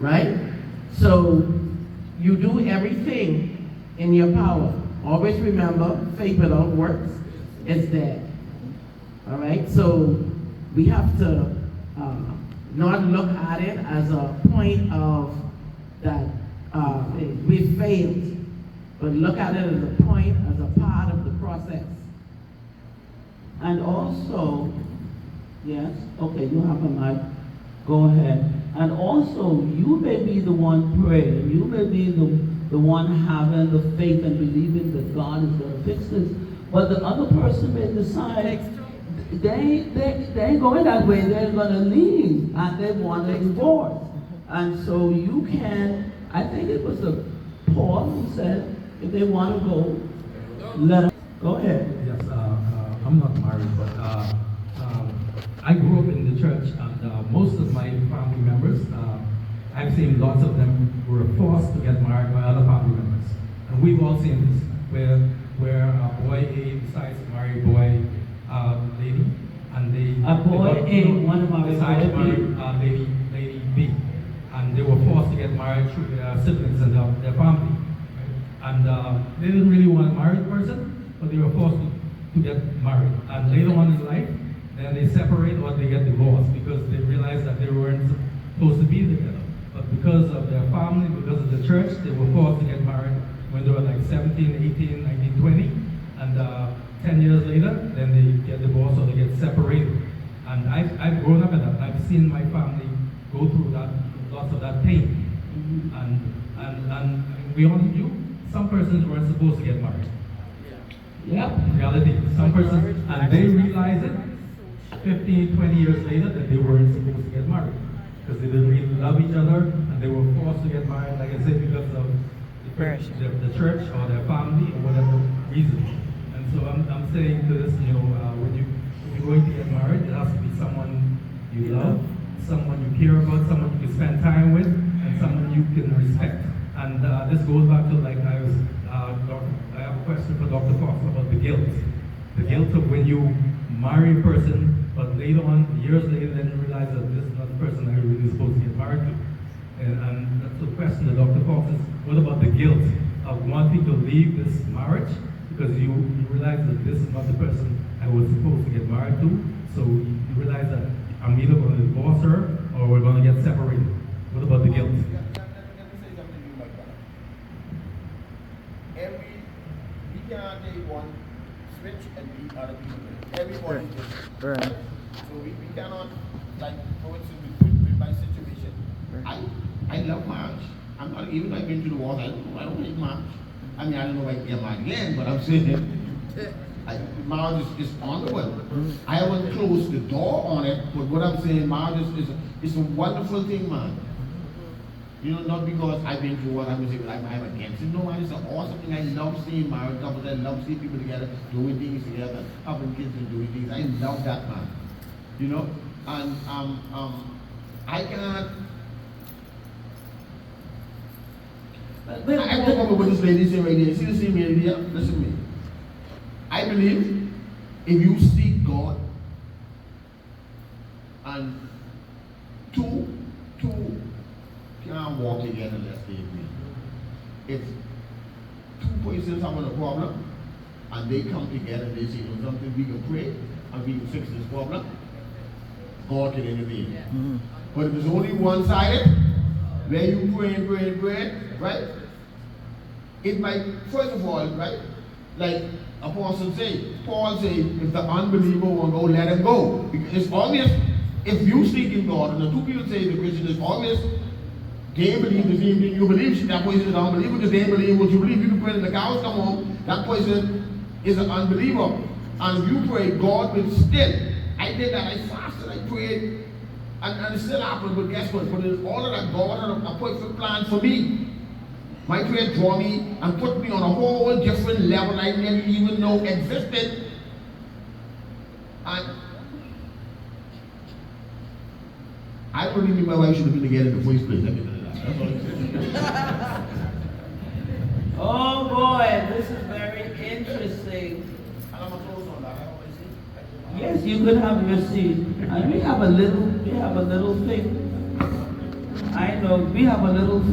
right? So you do everything in your power. Always remember, faith without works is dead. All right, so we have to not look at it as a point of that we failed, but look at it as a point, as a part of the process. And also, yes, okay, you have a mic. Go ahead. And also, you may be the one praying. You may be the one having the faith and believing that God is going to fix this. But the other person may decide they ain't going that way. They're going to leave and they want a divorce. And so you can, I think it was Paul who said, if they want to go, let them. Go ahead. Yes, I'm not married, but I grew up in the church, and most of my family members, I've seen lots of them were forced to get married by other family members. And we've all seen this, where boy A decides to marry boy lady, and boy A, one of our decided to boy marry lady B, and they were forced to get married through their siblings and their family. Right? And they didn't really want a married person, but they were forced to get married. And later on in life, then they separate or they get divorced because they realized that they weren't supposed to be together. But because of their family, because of the church, they were forced to get married when they were like 17, 18, 19, 20. And 10 years later, then they get divorced or they get separated. And I've grown up in that. I've seen my family go through that, lots of that pain. And we all knew some persons weren't supposed to get married. Yeah. Reality. Some persons, and they realized it 15, 20 years later that they weren't supposed to get married because they didn't really love each other and they were forced to get married, like I said, because of the church or their family or whatever reason. And so I'm saying to this, you know, when you're going to get married, it has to be someone you love, someone you care about, someone you can spend time with, and someone you can respect. And this goes back to like I have a question for Dr. Fox about the guilt. The guilt of when you marry a person, but later on, years later, then you realize that this is not the person that you're really supposed to get married to. And that's the question that Dr. Fox is, what about the guilt of wanting to leave this marriage because you realize that this is not the person I was supposed to get married to, so you realize that I'm either going to divorce her or we're going to get separated. What about the guilt? Let me say something to you, my brother. We cannot take one switch and beat other people. Everybody is different. Right. So we cannot, like, for instance, with my situation. I love marriage. I'm not, even though I've been to the wars, I don't hate marriage. I mean, I don't know if I can get married again, but I'm saying marriage is honorable. I haven't closed the door on it, but what I'm saying, marriage is a wonderful thing, man. You know, not because I've been through what I'm saying, I'm against it. No, man, it's an awesome thing. I love seeing married couples. I love seeing people together, doing things together, having kids and doing things. I love that, man. You know, and I cannot. I come up with this lady saying right here. See the same lady here? Listen to me. I believe if you seek God and two can't walk together unless they agree. If two persons having a problem and they come together and they say, you know something, we can pray and we can fix this problem, God can intervene. Mm-hmm. But if it's only one-sided, where you pray, right? It might, first of all, right, like Apostle say, Paul say, if the unbeliever won't go, let him go. Because it's obvious, if you seek in God, and the two people say the Christian, it's obvious, they believe the same thing you believe, that person is an unbeliever because they believe what you believe. You can pray and the cows come home, that person is an unbeliever. And if you pray, God will still. I did that, I fasted, I prayed, and it still happened, but guess what? But it's all of that, God had a perfect plan for me. My prayer drew me and put me on a whole different level I never even know existed. And I don't think my wife should have been together in the first place. Let me tell you that. That's all I'm saying. Oh boy, this is very interesting. And I'm gonna close on that. I always say. Yes, you could have your seat. And we have a little thing. I side note, we have a little thing